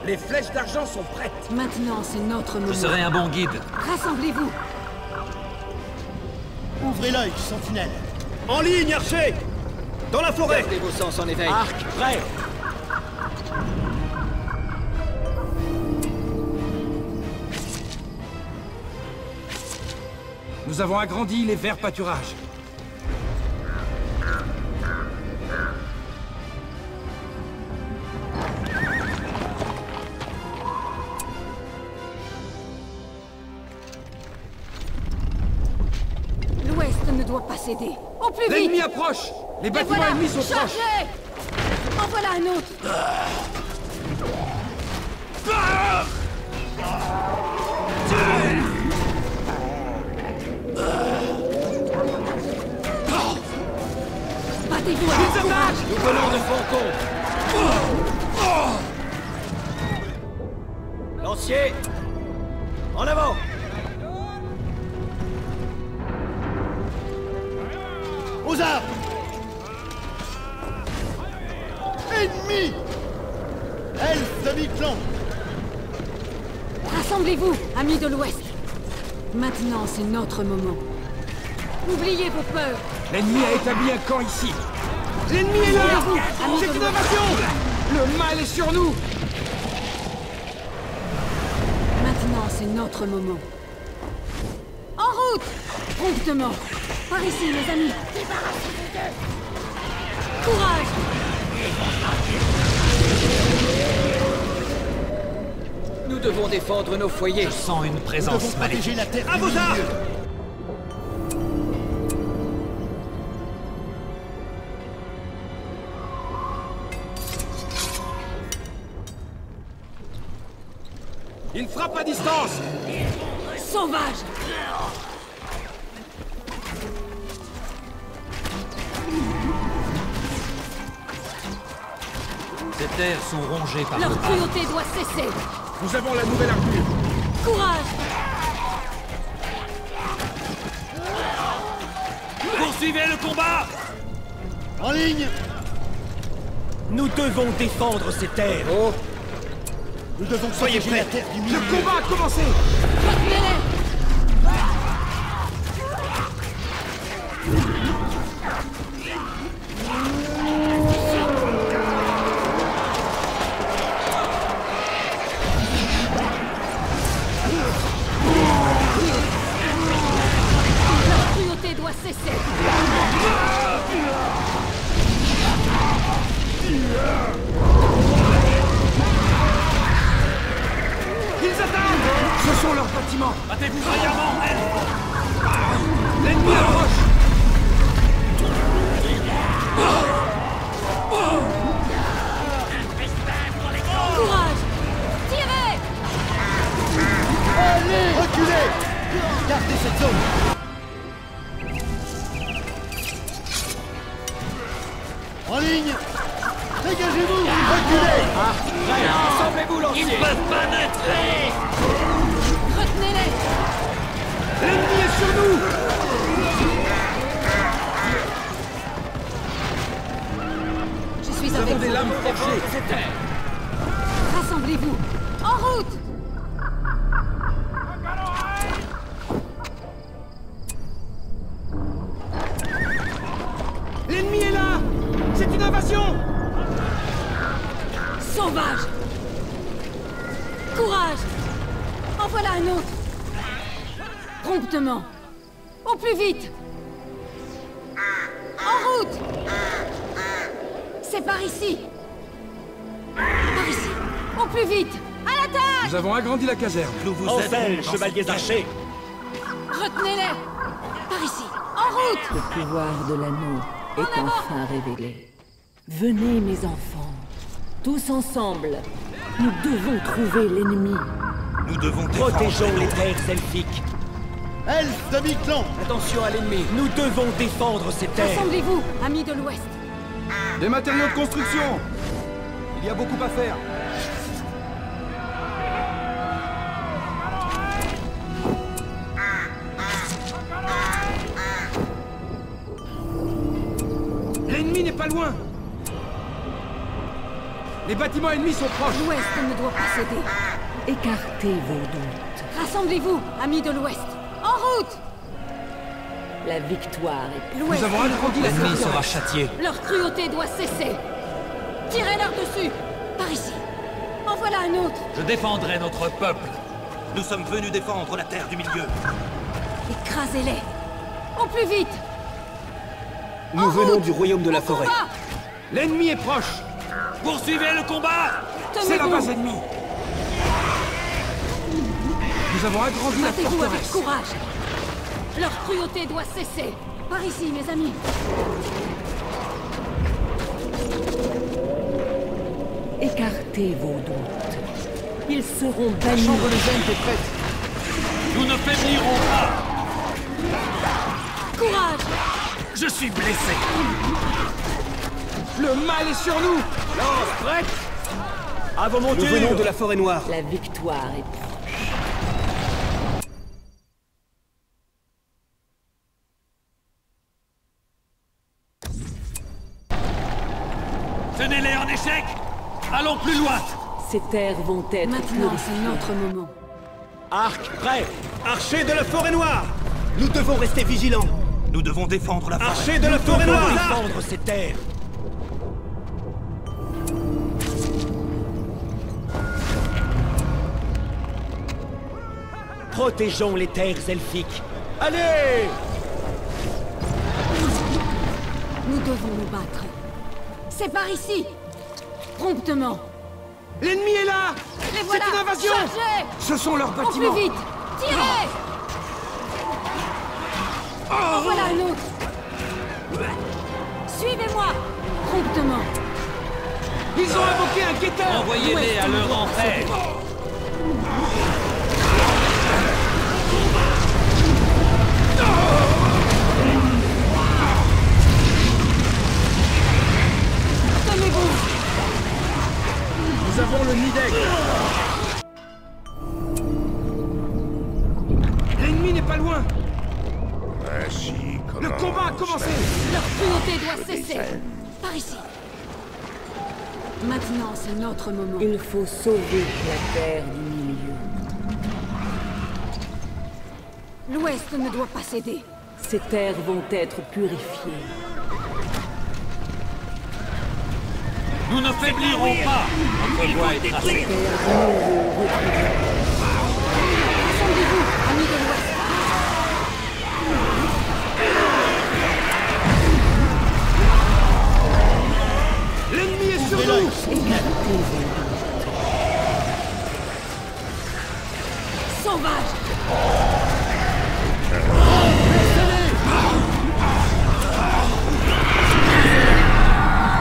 Les flèches d'argent sont prêtes. Maintenant, c'est notre moment. Je serai un bon guide. Rassemblez-vous. Ouvrez l'œil, sentinelle. En ligne, archer. Dans la forêt. Gardez vos sens en éveil. Arc, prêt. Nous avons agrandi les verts pâturages. L'Ouest ne doit pas céder. Au plus vite. L'ennemi approche. Les bâtiments voilà, ennemis sont proches. chargez. En voilà un autre. Battez-vous avec courage. Nous venons de Faucon. Lancier. En avant. Aux armes. Ennemi. Elfe de mi-clan. Rassemblez-vous, amis de l'Ouest. Maintenant, c'est notre moment. Oubliez vos peurs. L'ennemi a établi un camp ici. L'ennemi est là. Rassemblez-vous, amis C'est de une l'Ouest. invasion. Le mal est sur nous. Maintenant, c'est notre moment. En route. Promptement. Par ici, les amis. Courage. Nous devons défendre nos foyers. Je sens une Nous présence devons maléfique. protéger la terre À du vos milieu. armes. Il frappe à distance. Sauvage. Ces terres sont rongées par Leur le mal. cruauté doit cesser. Nous avons la nouvelle armure. Courage. Poursuivez le combat. En ligne. Nous devons défendre ces terres. Oh, Nous devons Soyez protéger la prêts. terre du milieu. Le combat a commencé. Retenez-les. Leur cruauté doit cesser. Ils attaquent. Ce sont leurs bâtiments. Battez-vous vaillamment. L'ennemi approche. Courage. Tirez. Allez, reculez. Gardez cette zone. En ligne. Dégagez-vous. Reculez. rassemblez-vous, lancier. Retenez-les. L'ennemi est sur nous. Je suis Nous avec avons des vous. lames forgées. Rassemblez-vous. En route. L'ennemi est là. C'est une invasion. Sauvage. Courage. En voilà un autre. Promptement. Au plus vite. En route. C'est par ici. Par ici. Au plus vite. À l'attaque. Nous avons agrandi la caserne. Nous vous aidons, chevaliers archers. Retenez-les. Par ici. En route. Le pouvoir de l'anneau est En avant. enfin révélé. Venez, mes enfants. Tous ensemble, nous devons trouver l'ennemi. Nous devons Protégeons les terres elfiques. Elfe de mi-clan. Attention à l'ennemi. Nous devons défendre ces terres. Rassemblez-vous, amis de l'Ouest. Des matériaux de construction. Il y a beaucoup à faire. L'ennemi n'est pas loin. Les bâtiments ennemis sont proches. L'Ouest ne doit pas céder. Écartez vos doutes. Rassemblez-vous, amis de l'Ouest. En route! La victoire est L'Ouest Nous avons agrandi la L'ennemi forteresse. sera châtié. Leur cruauté doit cesser. Tirez-leur dessus. Par ici. En voilà un autre. Je défendrai notre peuple. Nous sommes venus défendre la terre du milieu. Écrasez-les. Au plus vite. Nous venons du royaume de la Au forêt. combat. L'ennemi est proche. Poursuivez le combat! C'est la Tenez-vous. base ennemie. Nous avons agrandi la Battez-vous avec forteresse. courage. Leur cruauté doit cesser. Par ici, mes amis. Écartez vos doutes. Ils seront La bannis. chambre des hommes est prête. Nous ne faiblirons pas! Courage. Je suis blessé! Le mal est sur nous. Lance prête! À vos montures! Nous venons de la forêt noire. La victoire est proche. Tenez-les en échec! Allons plus loin! Ces terres vont être Maintenant, c'est purifiées. notre moment. Arc prêt! Archer de la forêt noire! Nous devons rester vigilants! Nous devons défendre la forêt. Archer de la forêt noire! Défendre ces terres! Protégeons les terres elfiques! Allez! Nous devons nous battre. C'est par ici. Promptement. L'ennemi est là. Les voilà. C'est une invasion. Chargez. Ce sont leurs Au bâtiments. plus vite. Tirez. En voilà un autre. Suivez-moi. Promptement. Ils ont invoqué un guetteur. Envoyez-les à leur enfer! Tenez-vous. Nous avons le nid d'aigle. L'ennemi n'est pas loin. Le combat a commencé. Leur cruauté doit cesser. Par ici. Maintenant, c'est notre moment. Il faut sauver la terre du milieu. L'Ouest ne doit pas céder. Ces terres vont être purifiées. Nous ne faiblirons pas! Notre voie est tracée. Rassemblez-vous, amis de l'Ouest. L'ennemi est sur nous. Écartez vos doutes. Sauvage.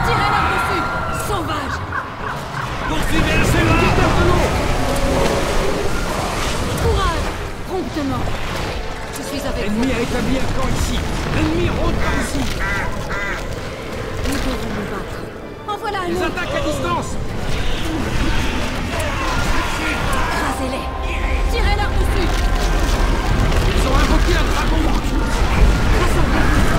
Tirez-leur dessus. Sauvage. Poursuivez le chemin! Courage. Promptement. Je suis avec vous. L'ennemi a établi un camp ici. L'ennemi rôde par ici. Nous devons nous battre. En voilà un Ils autre. attaquent à distance. Écrasez-les. Tirez-leur dessus. Ils ont invoqué un dragon. Rassemblez-vous.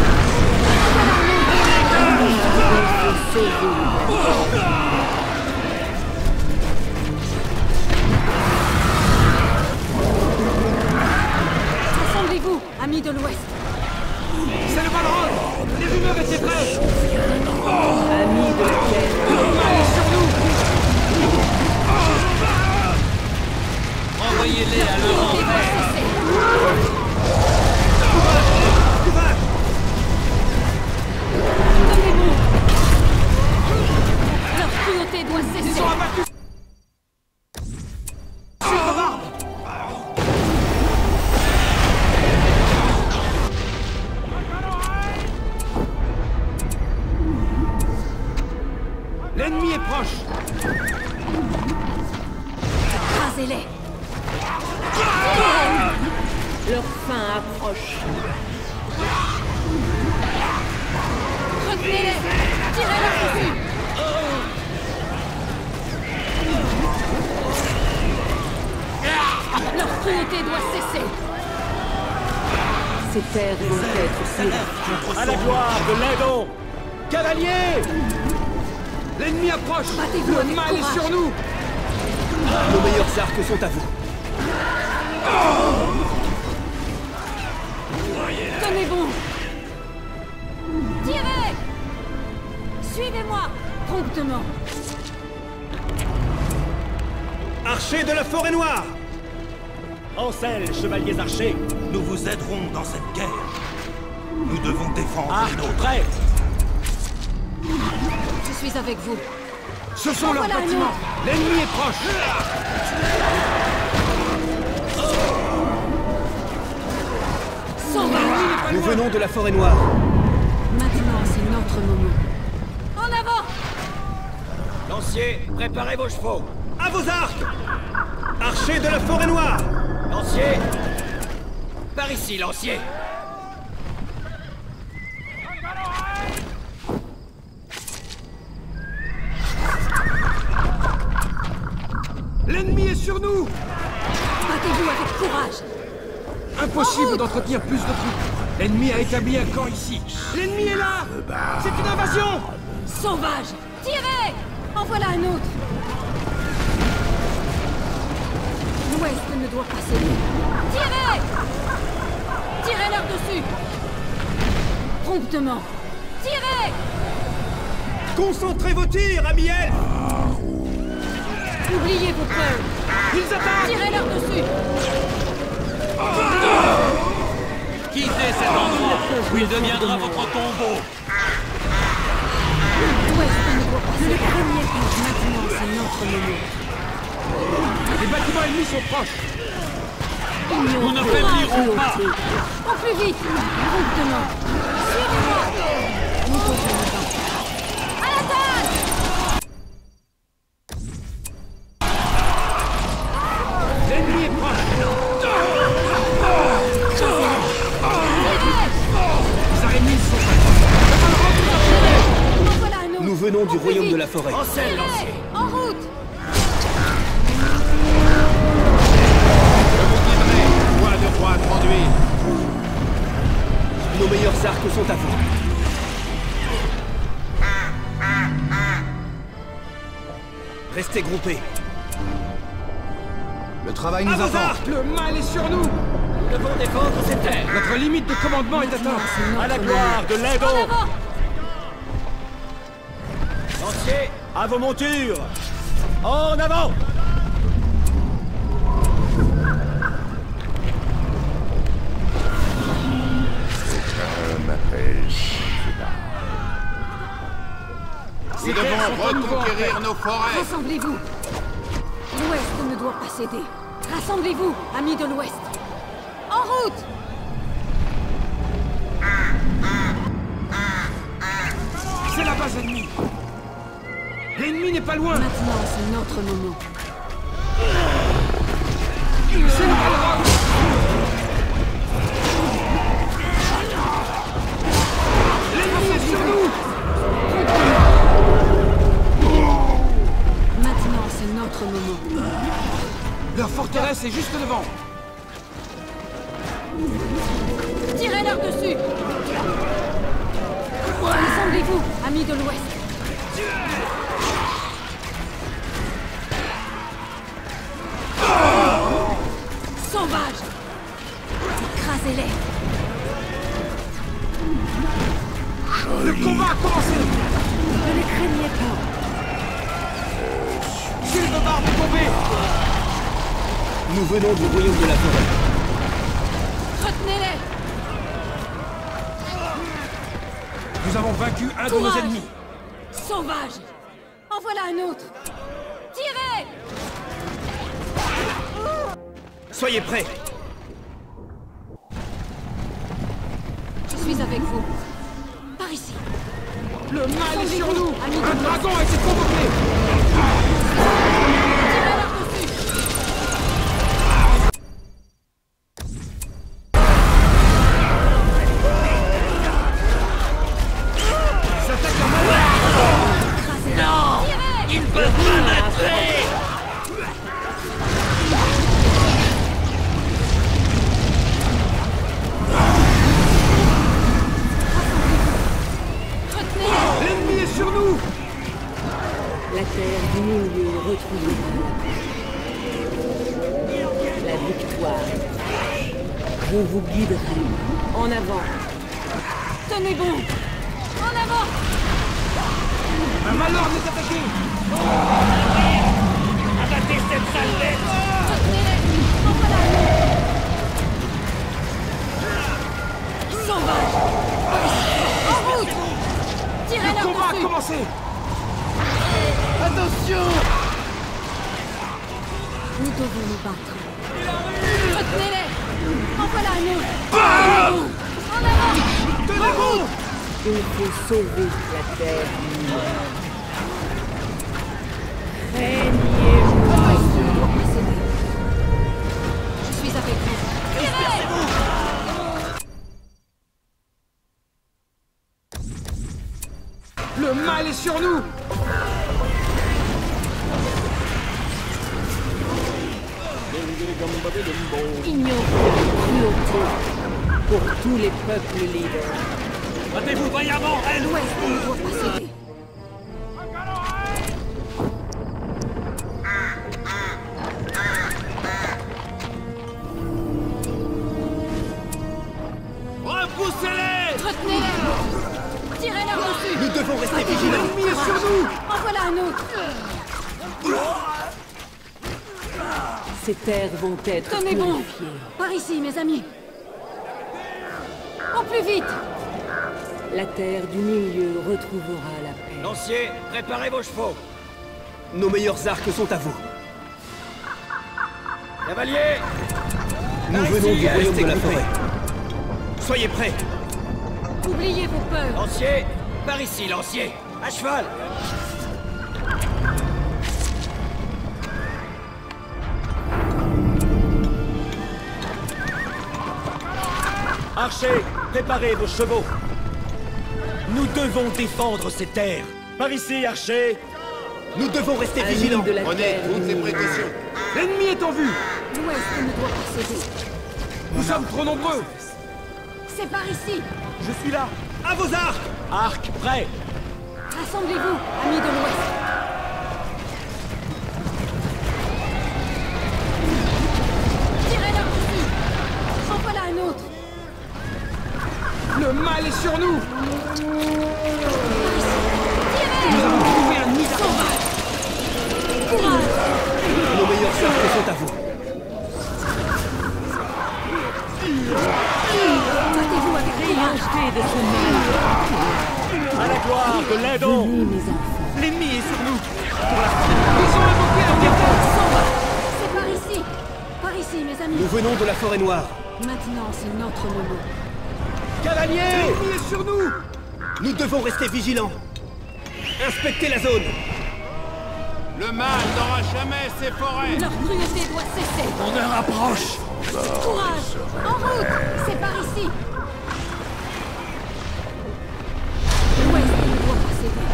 Rassemblez-vous, amis de l'Ouest. C'est le Balrog. Les rumeurs étaient vraies. Amis de la terre, Le mal est sur nous. Envoyez-les à leur Cruauté doit enfer! cesser. Tenez-vous. Leur cruauté doit Ils cesser. ont abattu. L'ennemi est proche. Écrasez-les. leur fin approche. Retenez-les. Tirez-leur dessus. Leur cruauté doit cesser. Ces terres vont être purifiées. À la gloire de l'Aidon! Cavalier! L'ennemi approche. Battez-vous Le avec mal est courage. sur nous. Nos meilleurs arcs sont à vous. Tenez bon. Tirez. Suivez-moi. Promptement. Archers de la forêt noire! Ancel, chevaliers archers! Nous vous aiderons dans cette guerre. Nous devons défendre Arc les nôtres. prêt! Je suis avec vous. Ce sont leurs Voilà un bâtiments. autre. L'ennemi est proche. Sauvage. Nous venons de la forêt noire. Maintenant, c'est notre moment. En avant. Lanciers, préparez vos chevaux. À vos arcs! Archers de la forêt noire! Lanciers. Par ici, lancier. L'ennemi est sur nous. Battez-vous avec courage. Impossible d'entretenir plus de troupes. L'ennemi a établi un camp ici. L'ennemi est là. C'est une invasion. Sauvage. Tirez. En voilà un autre. L'Ouest ne doit pas céder. Tirez. Tirez-leur dessus. Promptement. Tirez. Concentrez vos tirs, amis elfes! Oubliez vos peurs. Ils attaquent. Tirez-leur dessus. Quittez cet endroit, où il deviendra votre tombeau. L'Ouest ne doit pas céder. Maintenant, c'est notre moment. Les bâtiments ennemis sont proches. Nous ne faiblirons pas. Au plus vite. Promptement. Suivez-moi. Nous devons nous battre. À l'attaque. L'ennemi est proche. Les araignées sont prêtes. En voilà un autre. Nous venons du Au plus royaume vite. de la forêt. Ancel, lancier. Tirez. En route. Voix de roi conduire. Nos meilleurs arcs sont à vous. Restez groupés. Le travail À nous vos attend. arcs! Le mal est sur nous. Nous devons défendre ces terres. Notre limite de commandement est atteinte. À la gloire de En l'Aigo! avant. Lancier. À vos montures! En avant! Nous devons reconquérir nos forêts. Rassemblez-vous. L'Ouest ne doit pas céder. Rassemblez-vous, amis de l'Ouest. En route. C'est la base ennemie. L'ennemi n'est pas loin. Maintenant, c'est notre moment. C'est le Balrog. L'ennemi est sur nous. Maintenant, c'est notre moment. Leur forteresse est juste devant. Tirez-leur dessus. Rassemblez-vous, amis de l'Ouest. Sauvages. Écrasez-les. Le combat a commencé. Ne les craignez pas. Sylvebarbe est tombé. Nous venons du royaume de la forêt. Retenez-les. Nous avons vaincu un de nos Courage. ennemis. Sauvage. En voilà un autre. Tirez. Soyez prêts! Je suis avec vous. Par ici. Le mal est sur nous. Amis de Un l'Ouest. dragon a été convoqué. Tirez-leur dessus. Ils attaquent la monnaie. Écrasez-les. Non. Tirez. Ils ne peuvent pas m'entrer. Retenez-les. L'ennemi est sur nous. milieu retrouvera la victoire. Je vous guiderai. En avant. Tenez bon! En avant! Un malheur nous attaquer! Abattez cette sale bête! Retenez-les! En voilà un autre! Sauvage! En route! Le Tirez-leur combat a dessus! commencé! Attention! Nous devons nous battre. Retenez-les! En voilà un autre! En avant! Tenez bon! Il faut sauver la terre. Craignez-moi. Je suis avec vous. Tirez! Le mal est sur nous! Ignorez la cruauté pour tous les peuples libres. Battez-vous vaillamment, elle! L'Ouest ne doit pas céder. Repoussez-les! Retenez-les! Tirez-leur dessus! Nous devons rester vigilants. L'ennemi est sur nous! En voilà un autre! Ces terres vont être Tenez bon! purifiées. Par ici, mes amis! Au plus vite! La terre du milieu retrouvera la paix. Lanciers, préparez vos chevaux. Nos meilleurs arcs sont à vous. Cavaliers! Nous venons du royaume de la forêt. Soyez prêts. Oubliez vos peurs! Lanciers, par ici, lanciers! À cheval! Archers, préparez vos chevaux. Nous devons défendre ces terres. Par ici, archers! Nous devons rester Amis vigilants. de la terre du milieu. L'ennemi est en vue! L'Ouest ne doit pas céder. Nous sommes trop nombreux! C'est par ici! Je suis là. À vos arcs! Arcs prêts! Rassemblez-vous, amis de l'Ouest! Tirez-leur dessus! En voilà un autre! Le mal est sur nous! Tirez! Nous avons trouvé un nid Sauvage! Courage! Nos meilleurs arcs sont à vous. Battez-vous avec courage! Rejetez de ce mal. À la gloire de l'Aidon! Venez, mes enfants. L'ennemi est sur nous! Ils ont invoqué un démon! Sauvage! C'est par ici! Par ici, mes amis! Nous venons de la forêt noire. Maintenant, c'est notre moment. Cavaliers! L'ennemi est sur nous! Nous devons rester vigilants. Inspectez la zone. Le mal n'aura jamais ses forêts. Leur cruauté doit cesser! On heure approche! Courage! En route! C'est par ici! L'Ouest ne doit pas céder.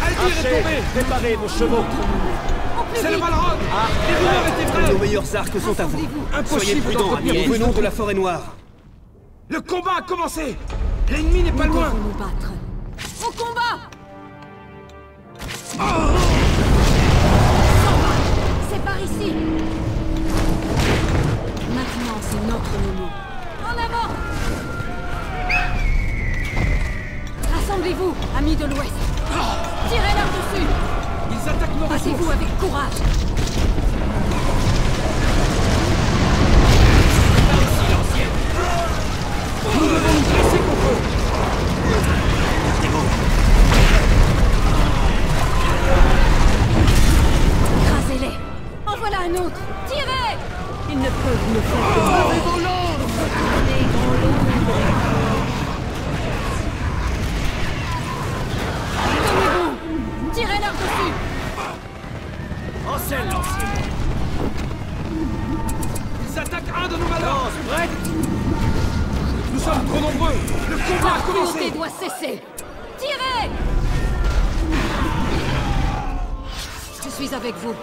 Aldir est Archers, tombé! préparez vos chevaux! Au plus C'est le vite! Balrog! Les rumeurs étaient vraies! Nos meilleurs arcs sont à vous. Rassemblez-vous. Impossible Soyez prudents, d'entretenir amis. Nous plus venons de de la troupes. forêt noire. Le combat a commencé! L'ennemi n'est pas Nous loin! devons nous battre. Au combat! C'est par ici! Maintenant, c'est notre moment. En avant! Rassemblez-vous, amis de l'Ouest! Tirez-leur dessus! Ils attaquent nos Battez-vous ressources! avec courage! Par ici, lanciers! Nous devons nous dresser contre eux! Écrasez-les! En voilà un autre! Tirez! Ils ne peuvent me faire de mal. Retournez, grand loup. Tenez bon! Tirez-leur dessus! En selle, lanciers! Ils attaquent un de nos malheurs! Lance, prête! Nous sommes trop nombreux! Le combat a La cruauté commencé! doit cesser! Tirez! Je suis avec vous.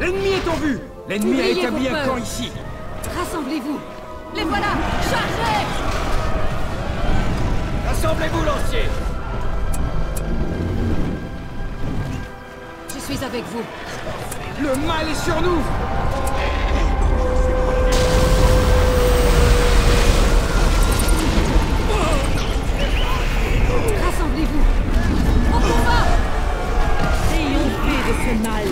L'ennemi est en vue! L'ennemi a Oubliez établi vos un peurs. camp ici! Rassemblez-vous. Les voilà. Chargez! Rassemblez-vous, lancier. Je suis avec vous. Le mal est sur nous. Rassemblez-vous. On combat. Triomphez de ce mal.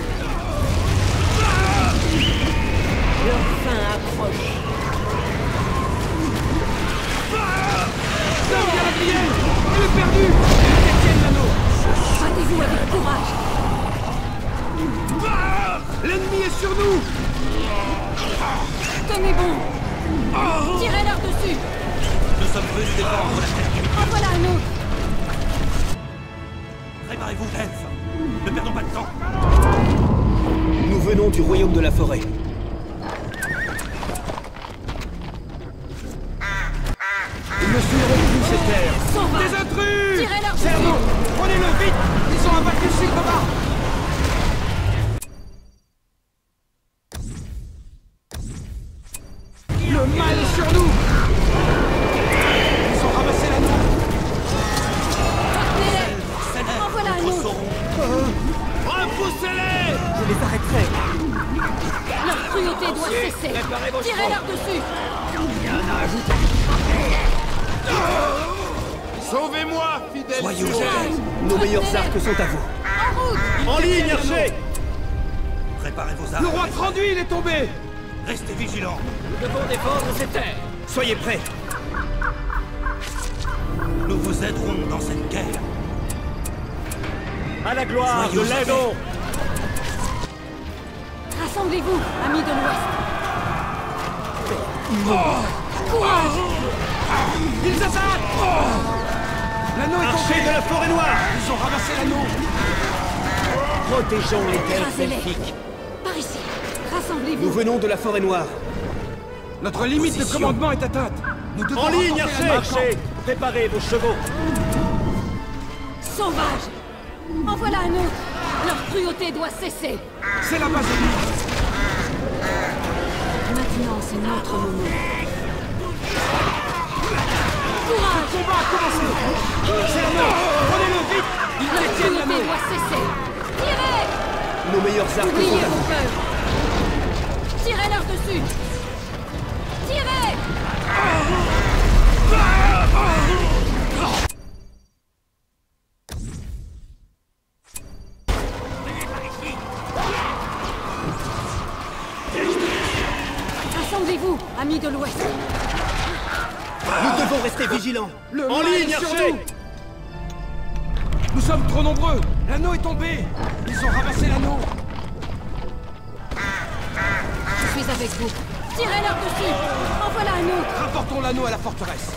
Leur fin approche. Non, Galadriel! Elle est perdue! Elle détient l'anneau! Battez-vous avec courage. L'ennemi est sur nous! Tenez bon. Tirez-leur dessus. Nous sommes venus défendre la terre. En voilà un autre. Préparez-vous, elfes. Ne perdons pas de temps. Nous venons du royaume de la forêt. Ils ne suivront plus ces terres! Sauvage. Des intrus! Tirez-leur Cerveau! dessus. Prenez-le vite! Ils ont abattu Sigmar! Le mal est sur nous! Ils ont ramassé l'anneau! Retenez-les. En voilà un autre. Repoussez-les! Je les arrêterai. Leur cruauté doit cesser. préparez vos Tirez-leur dessus. Sauvez-moi, fidèles Soyons sujets! Nos meilleurs arcs sont à vous. En route. En ligne, archer. Préparez vos Le armes. roi Tranduil est tombé! Restez vigilants. Nous devons défendre ces terres. Soyez prêts. Nous vous aiderons dans cette guerre. À la gloire de Soyons l'Aidon. Rassemblez-vous, amis de l'Ouest. Courage. Ils attaquent! L'anneau est Archer tombé! de la forêt noire. Ils ont ramassé l'anneau! Protégeons les terres Écrasez-les. elfiques. Par ici. Nous Rassemblez-vous. venons de la forêt noire. Notre limite de commandement est atteinte! Nous devons En ligne, remporter archer. la camp. Archer. Préparez vos chevaux. Sauvage. En voilà un autre. Leur cruauté doit cesser. C'est la base ennemie! Maintenant, c'est notre moment. Le Courage. combat a commencé! C'est l'anneau! Prenez-le vite! Ils Leur détiennent cruauté l'anneau! doit cesser. Tirez. Nos meilleurs arcs Oubliez sont à vos vous. peurs. Tirez-leur dessus. Tirez. Rassemblez-vous, amis de l'Ouest. Nous devons rester vigilants. Le En mal ligne, est sur archer. nous! Nous sommes trop nombreux! L'anneau est tombé! Ils ont ramassé l'anneau! Je suis avec vous. Tirez-leur dessus. En voilà un autre. Rapportons l'anneau à la forteresse!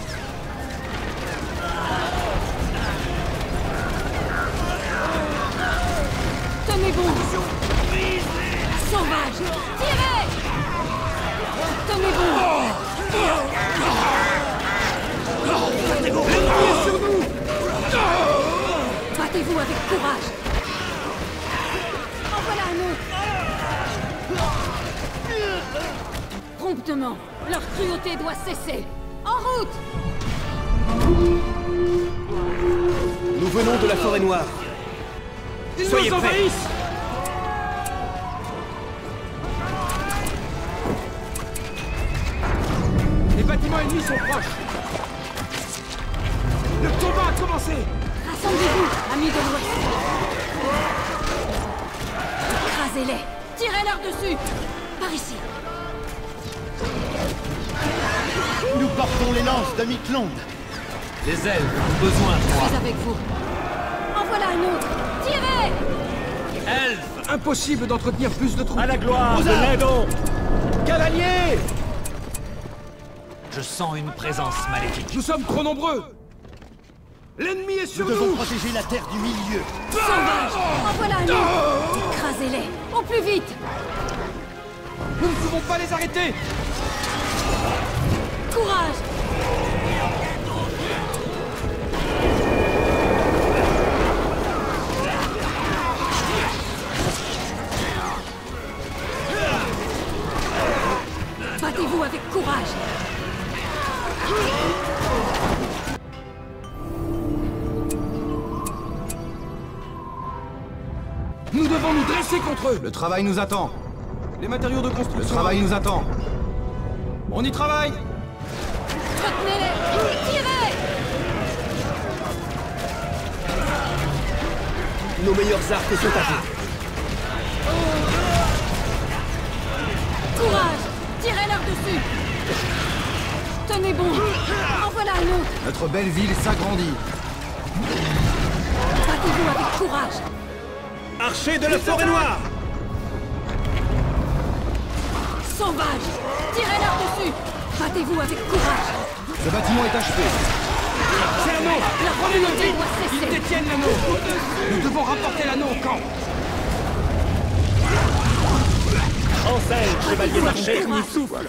Tenez bon. Sauvage. Tirez. Tenez bon. L'ennemi est sur nous! Battez-vous avec courage. En voilà un autre. Promptement. Leur cruauté doit cesser. En route. Nous venons de la forêt noire. Ils Soyez nous prêts. envahissent! Les bâtiments ennemis sont proches! Le combat a commencé! Rassemblez-vous, amis de l'Ouest. Écrasez-les. Tirez-leur dessus. Par ici. Nous portons les lances de Miklond. Les elfes ont besoin de Je moi. suis avec vous. En voilà un autre. Tirez. Elfes! Impossible d'entretenir plus de troupes! À la gloire de l'Aidon. Cavaliers! Je sens une présence maléfique. Nous sommes trop nombreux! L'ennemi est sur Nous devons nous! protéger la terre du milieu. Sauvage. En voilà un autre. Écrasez-les. Au plus vite. Nous ne pouvons pas les arrêter! Courage. Battez-vous avec avec courage. Nous devons nous dresser contre eux. Le travail nous attend. Les matériaux de construction. Le travail nous attend. On y travaille. Retenez-les! Tirez! Nos meilleurs arcs sont à vous. Courage! Tirez-leur dessus! Tenez bon! En voilà un autre! Notre belle ville s'agrandit. Battez-vous avec courage! Archers de la forêt noire! Sauvage! Tirez-leur dessus! Battez-vous avec courage! Ce bâtiment est achevé. C'est l'anneau. La communauté doit Ils cesser! détiennent l'anneau. Nous devons rapporter l'anneau au camp. Ansel, chevaliers Battez-vous archers! avec courage! Souffle.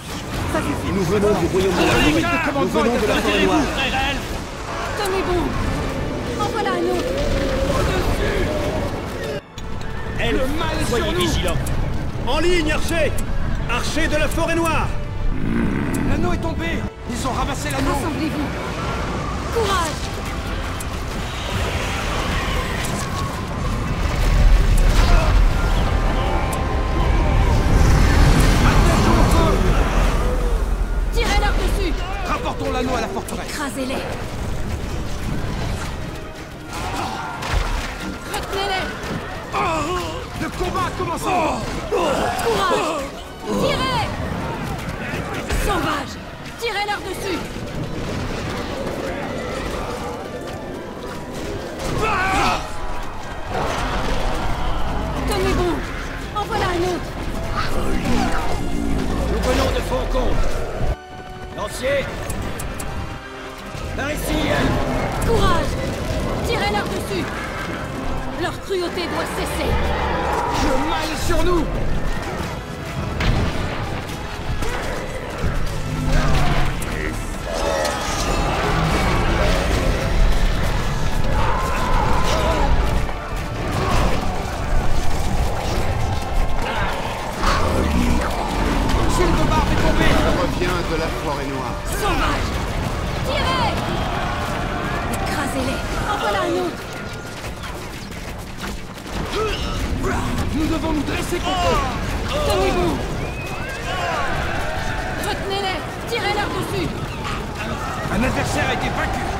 Nous venons du royaume de la forêt. Nous venons de la forêt noire. frère elfe. Tenez bon! En voilà un autre! Elfe, Le mal est sur soyez nous. vigilants! En ligne, archers! Archers de la forêt noire! L'anneau est tombé. Ils ont ramassé l'anneau. Rassemblez-vous! Courage! Tirez-leur dessus! Rapportons l'anneau à la forteresse. Écrasez-les! Retenez-les! Le combat a commencé. Courage! Tirez! Sauvage! Tirez-leur dessus! Tenez bon! En voilà un autre! Nous venons de Faucon. Lancier. Par ici, elfe. Courage! Tirez-leur dessus! Leur cruauté doit cesser! Le mal est sur nous. Gilles de Barbe est tombé. Revient de la forêt noire. Sauvage! Tirez! Écrasez-les! En voilà un autre! Nous devons nous dresser contre eux. Tenez bon! Retenez-les! Tirez-leur dessus! Un adversaire a été vaincu.